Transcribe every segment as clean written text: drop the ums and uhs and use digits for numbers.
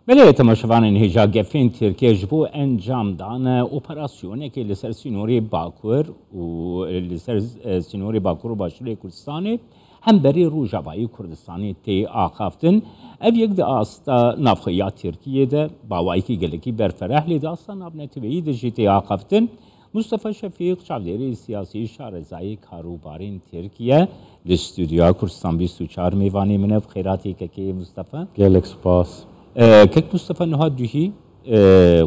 بله تماشاوان هجا گفین ترکیه جبو انجام دانه اپراسیونه که لسر سینوری باکور و لسر سینوری باکور و باشوری کردستانی هم بری روجاوایی کردستانی تی آخافتن او یک ده آستا نافخیات ترکیه ده باوایی که گلکی برفرح لی ده آستا نابنتویی ده جی تی آخافتن مصطفى شفیق چاودێری سیاسی شارەزایی کاروبارین ترکیه لستودیو کردستان 24 میوانی منه بخیراتی که مصطفى گلک سپاس كك مصطفى نهاد جهي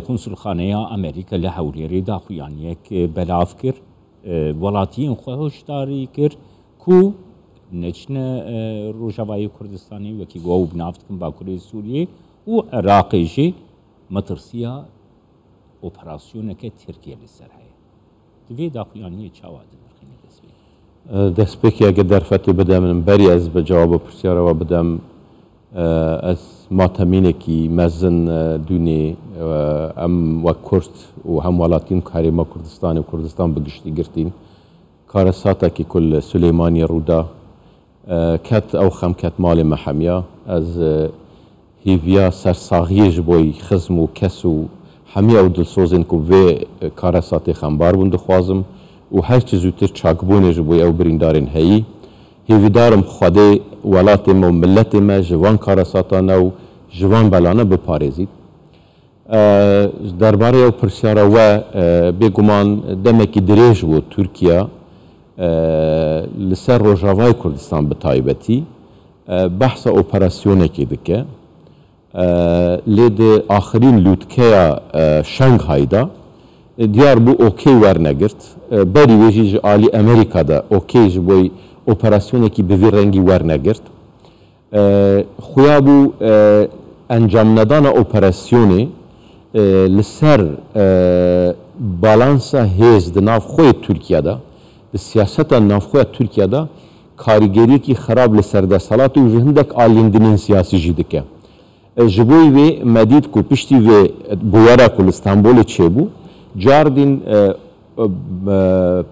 قنصل خانه امريكا لحوليري داخويانيك بلاف كر ولاتين خوشداري كر كو نچنا روجاوای کردستانی وکی گو بنافت کن باکوری سوریه و عراقی جی مترسیا اپراسیون که ترکیه لسر هی دوی داخویانی چاوادن دەستپێکی ئەگە دەرفەتی بدەم من بەری ئەس بە جواب پرسیارەوە بدەم ئەس ماتەمینێکی مەزن دوێنێ ئەم وەک کورد و هەم وڵاتین هەرێما کوردستان و کوردستان بگشتی گرتین کارە ساتێکی کول سولەیمانی ڕوودا کەت ئەو خەم کەت ماڵێ مەحەمیە ئەس هیڤیا سەرساغیەش بۆی خزم و کەس و هەمی ئەو دڵسۆزên ku vê kara satê xembar bûn dixwazim û her çi zûtir çakbûnê ji bo ew birîndarên heyî hêvîdarim Xwedê welatê me û milletê me ji van karasatan ew ji van belane biparêzît. Derbarê ew pirsyara we bêguman demekî dirêj bû Tirkiye li ser Rojavayê Kurdistan bi taybetî behsa operasyonekê dike. lê di axirîn lûtkeya Şanghayda diyar bû okey wernegirt berî wê jî ji alî Amerîka de okey ji bo operasyonekî bi vê rengî wernegirt xuya bû encam nedana operasyonê li ser balansa hêz di nav xwe Tirkiyeda di siyaseta navxweya Tirkiyeda karîgeriyekî xerab li ser desthilatê û ji hindek alîndinên siyasî jî dike. Ji bo wê me dît ku piştî vê bûyera ku li Stenbolê çêbû cardîn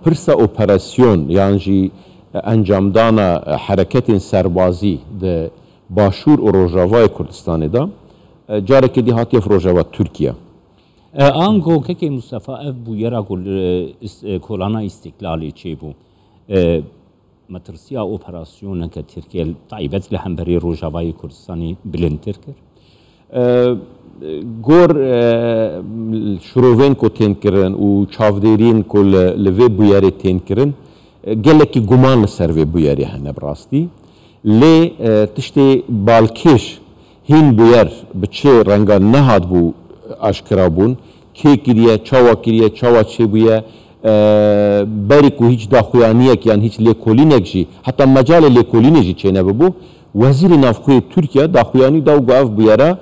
pirsa operasyon yan jî encamdana hereketên serbazî di başûr û Rojavayê Kurdistanê da carekê dî hatiye Rojava Tirkiye. Ango kekê Mustafa ev bûyera kolana îstiklalê çêbû مترسیا اپراسیون که ترکیه طایبت لهمبری روجاوای کردستانی بلندتر کرد؟ گور شروعین کو تین کردن و چاودرین کو لوی بیاری تین کردن گله کی گمان سر وی بیاری هنر راستی لی تشتی بالکش هین بیار بچه رنگا نهاد بو آشکرابون کی کریه چاوا چه بیه بری کو هیچ داخویانیک یان هیچ لیکولینک جی حتی مجال لیکولینی جی چه نببو وزیر نافخوی ترکیه داخویانی داو گاف بیاره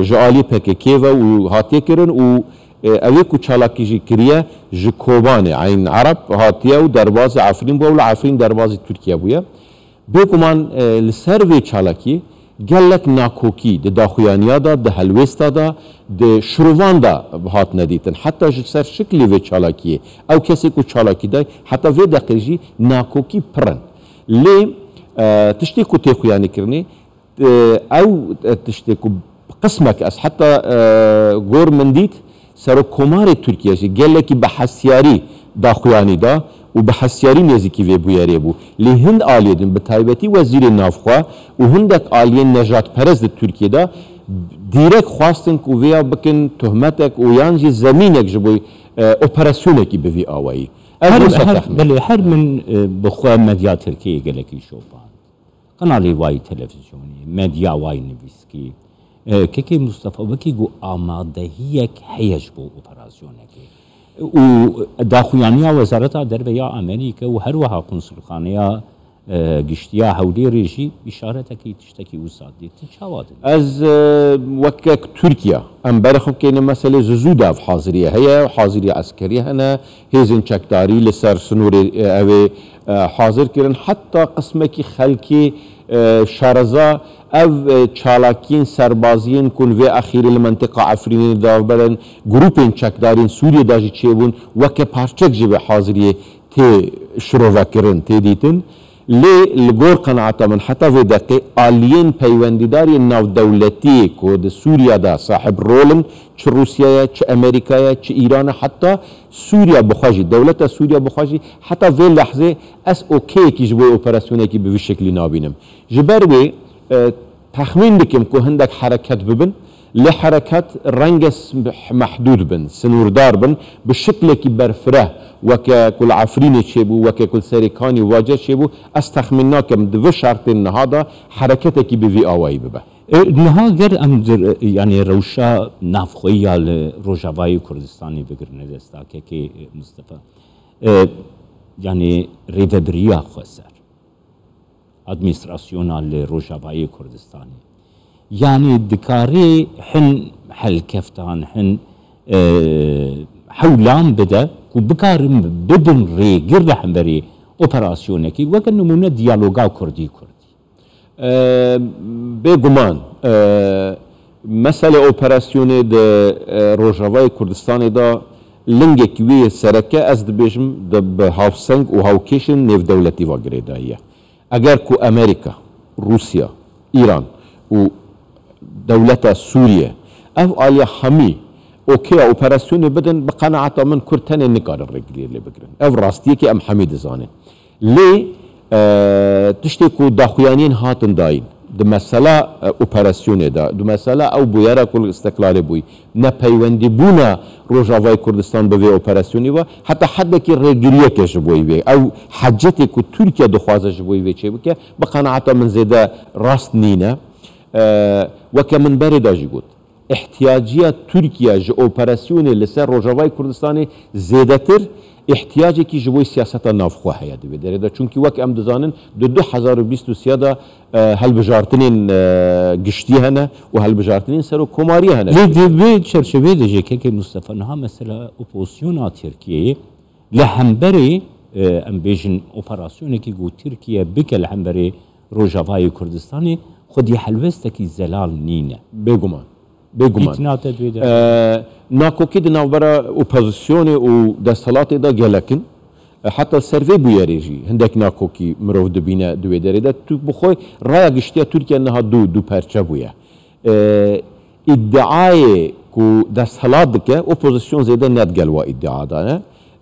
جالی PKK و هاتیه کرن و اوی کو چالاکی جی کریه جکوبان عین عرب هاتیه و درباز عفرین بو و عفرین درباز ترکیه بویه بگمان لسر وی چالاکی گلک ناکوکی د داخویانیا دا د هلوستا دا د شروان دا هات ندیتن حتی سر شکلی وی چالاکیه او کسی کو چالاکی دا حتی وی دقیقی ناکوکی پرن لی تشتی کو تیخویانی کرنی او تشتی کو قسمك اس حتى غور منديت سرو كوماري تركيا جي گلكي بحسياري داخوياني دا وبحسياري نزيكي في بوياري بو لي هند آليدن بتايبتي وزير النافخوا وهندك آليين نجات پرز تركيا دا ديرك خواستن كو ويا بكن تهمتك ويانجي زمينك جبوي اوبراسيونكي بفي آوائي بلي هر من بخوا مديا تركيا گلكي شوبان قنالي واي تلفزيوني مديا واي نويسكي كيكي مصطفى وكي جو آمادهيك هيج بو اوبراسيونكي و داخویانیا وزارت دربیا امریکا و هر وها قنصلخانه گشتیا حولی رژی اشارتکی تشتکی وساد دید چاوادن از وكك تركيا ام برخب كاين مساله زودا في حاضريه هي حاضريه عسكريه هنا هيزن تشكداري لسر سنوري اوي حاضر كرن حتى قسمك خلكي شارزا او چالاکین سربازین کن و اخیر المنطقه عفرین داوبرن گروپین چکدارین سوریه داجی چیبون وکه پارچک جبه حاضریه تی شروع کرن تی دیتن لي لغور قناعتا من حتى في دقي آليين پیوندیداری ناو دولتی که ده سوریا دا صاحب رولن چه روسیه چه امریکا چه ایران حتی سوریا بخواجی دولت سوریا بخواجی حتی في لحظه اس اوكي کی جبوی اپراسیونه کی به شکلی نابینم جبر وی تخمین دکم که هندک حرکت ببن لحركات رنجس محدود بن سنوردار بن بالشكل كي برفره وككل عفرين شيبو وككل سريكاني واجه شيبو استخمناكم دو شرطين هذا حركتك بفي اواي ببه نها گر ام يعني روشا نافخويا لروجاواي كردستاني بگرنه دستا که مصطفى يعني ريفبريا خسر ادمنستراسيونال لروجاواي كردستاني يعني دكاري حن حل كفتان حن حولان بدا وبكارم بدن ري قرد حنبري اوبراسيونكي وكان نمونه ديالوغا كردي بيغمان مسألة اوبراسيوني د روجاواي كردستاني دا لنگك وي سركه از دبيجم د هاوسنگ و هاوكيشن نيف دولتي واغريدا هي اگر كو امريكا روسيا ايران و دولة سوريا اف آليا حمي اوكي اوبراسيوني بدن بقناعة من كرتن نقار الرجلير اللي بقرن اف راستي كي ام حميد زانن لي تشتكو داخويانين هاتن داين دو مسألة اوبراسيوني دا دو مسألة او بويرا كل استقلال بوي نا پيوندي بونا روجاواي كردستان بوي اوبراسيوني و حتى حد كي رجليه كش بوي او حاجتي كو تركيا دخوازه جبوي بي چه بك بقناعة من زيدا راست نينا وكمن برد اجيقود احتياجية تركيا جو اوبراسيوني لسر روجاواي كردستاني زيدتر احتياجي كي جبوي سياسة نافخوة هيا دي بدره دا چونكي وك ام دزانن دو 2023 دا هالبجارتنين قشتي هنا وهالبجارتنين سرو كوماري هنا لدي بيت شرشبه دي جيكي مصطفى نها مثلا اوبوسيونا تركيا لحنبري ام بيجن اوبراسيوني كي جو تركيا بك الحنبري روجاواي كردستاني خودی حلوستکی زلال نینه بگمان ایتنات دویده ناکوکی دی نوبرا اپوزیسیونی و دستالات دا گلکن حتی سروی بیاریجی هندک ناکوکی مروف دبینه دویده دا تو بخوی رای گشتیا ترکیه انها دو پرچه بویه ادعای کو دستالات دکه اپوزیسیون زیده ند گلوا ادعا دانه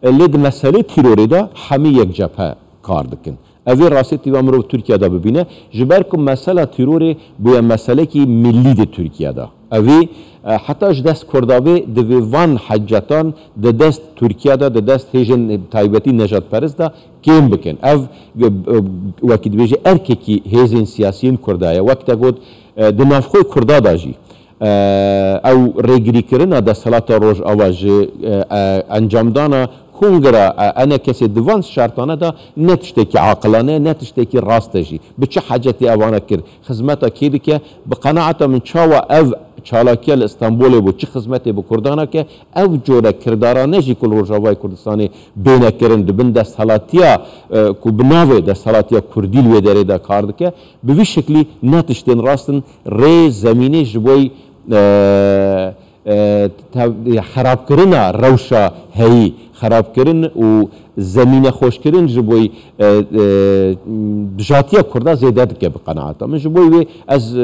لید مسئله تیروری دا همه یک جبهه کار دکن اوی راستی و مرو ترکیه دا ببینه جبر که مسئله تیروری بویا مسئله کی ملی دی ترکیه دا اوی حتی اش دست کردابه دوی وان حجتان ده دست ترکیه دا ده دست هیجن تایبتی نجات پرست دا کم بکن او وقتی بیجه ارکه کی هیزن سیاسیین کردایه وقتا گود ده نافخوی کردا دا جی او ریگری کرنا ده صلاة روش آواج انجام دانا کنگرا انا کسی دوانس شرطانه دا نتشتکی عاقلانه نتشتکی راستجی بچه حاجتی اوانا کر خدمتا کیدی که بقناعتا من چاوا او چالاکی الاسطنبول بو چه خدمتی بو کردانا که او جوره کردارانه جی کل روجاوای کردستانی بینه کرن دبن دست حالاتیا کو بناوه دست حالاتیا کردیل و داره دا کارد که بوی شکلی نتشتین راستن ری زمینه جبوی خراب کرنا روشا هی خراب کرن و زمینه خوش کرن جبوی بجاتیا کرده زیده دکه بقناعتا من جبوی از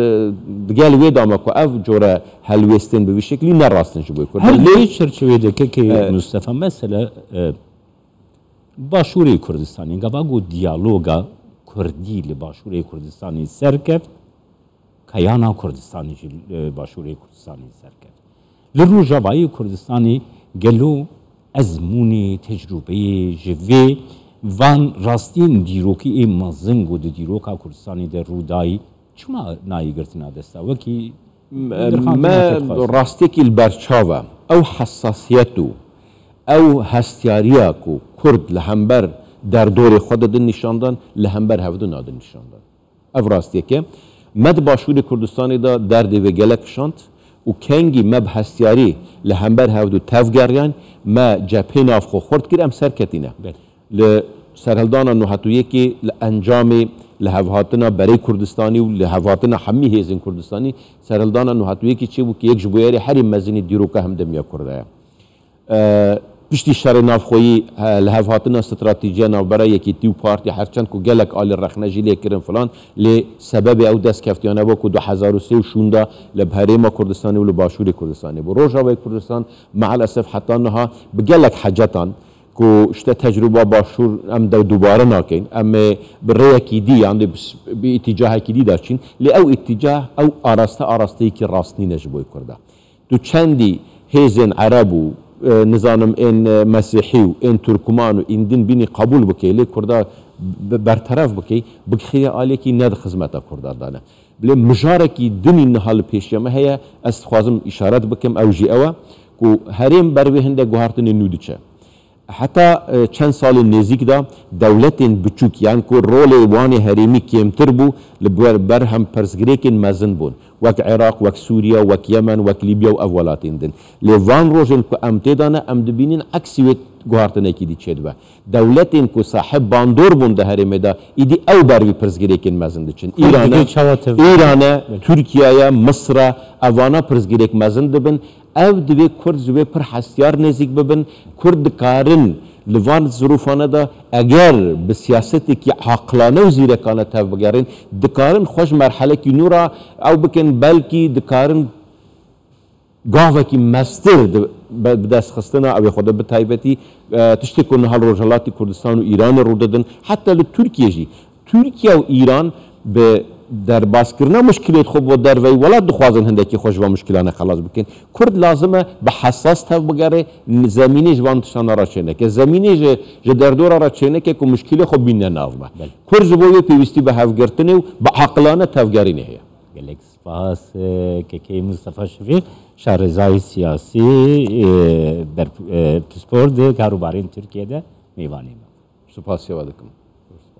دگل وی دامه که او جوره هلوستین بوی شکلی نراستن جبوی کرده هل لیه چرچوی دکه که مصطفى مثلا باشوری کردستانی گفت اگو دیالوگا کردی لباشوری کردستانی سرکفت کیانا کردستانی باشوری کردستانی سرکفت لروجاواي كردستاني قالوا ازموني تجربه جوي وان راستين ديروكي مازنگو ديروكا كردستاني در روداي چما ناي گرتنا دستا وكي ما راستيكي البرچاوه او حساسيتو او هستيارياكو كرد لهمبر در دور خود دن نشاندن لهمبر هفدو نادن نشاندن او راستيكي مد باشور كردستاني دا درد و گلک شانت و کنگی مبحثیاری لهمبر هودو تفگریان ما جبهه نافخو خورد کرد ام سرکتینه لسرهلدانا نوحتویه که لانجام لهوهاتنا برای کردستانی و لهوهاتنا حمی هیزن کردستانی سرهلدانا نوحتویه که چه بو که یک جبویاری هری مزینی دیروکه هم دمیا کرده پشتی شر نافخویی لحف هاتنا استراتیجیا نوبره یکی تیو پارتی هرچند که گلک آل رخنه جیلی کرن فلان لی سبب او دست کفتیانه با که 2003 شونده لبهریم کردستانی و لباشور کردستانی بو روژاوی کردستان مع الاسف حتی انها بگلک حاجتان که شته تجربه باشور ام دوباره ناکین اما برای کیدی یعنی به اتجاه کیدی داشتین لی او اتجاه او آراسته که راستنی نجبوی کرده تو چندی هیزن عربو نظام این مسیحی و این ترکمان و این دین بینی قبول بکی لی کرده برطرف بکی بخیه آلی که ند خدمت کرده دانه بلی مجاره که دنی نحال پیشیمه هیا است خوازم اشارت بکم او جی اوه که هریم بروی هنده گوهارتن نودی چه حتی چند سال نزدیک دا دولت بچوک یعنی که رول وانی هریمی کمتر بو لبر هم پرزگریکن مزن بون وک عراق وک سوریا وک یمن وک لیبیا و اولاتین دن لیوان روزن که امتدانه امدبینین عکسی وقت گوهرتنه کی دی چید با دولتین که صاحب باندور بون ده هرمی دا ایدی او بروی پرزگریکن مزن دچن ایران ترکیه مصر اوانا پرزگریک مزن دبن او دوی کرد زوی پر حسیار نزیک ببن کرد کارن لوان ظروفانه دا اگر به سیاستی که عقلانه و زیرکانه تف بگرین دکارن خوش مرحله کی نورا او بکن بلکی دکارن گاوه کی مستر بدست خستنا او خود به تایبتی تشتی کنه حال رجالات کردستان و ایران رو دادن حتی لترکیه جی ترکیه و ایران به در باسکرنا مشکلات خوب و در وی ولاد دخوازن هندکی خوش و مشکلانه خلاص بکن کرد لازمه به حساس تف بگره زمینی جوان تشان را چنه که زمینی ج در دور را چنه که مشکل خوب بین ناو با کرد جبوی پیوستی به هفگرتنه و به عقلانه تفگری نه گلک سپاس که مصطفی شفیق شهرزای سیاسی در سپورت کاروباری ترکیه ده میوانیم سپاس یوادکم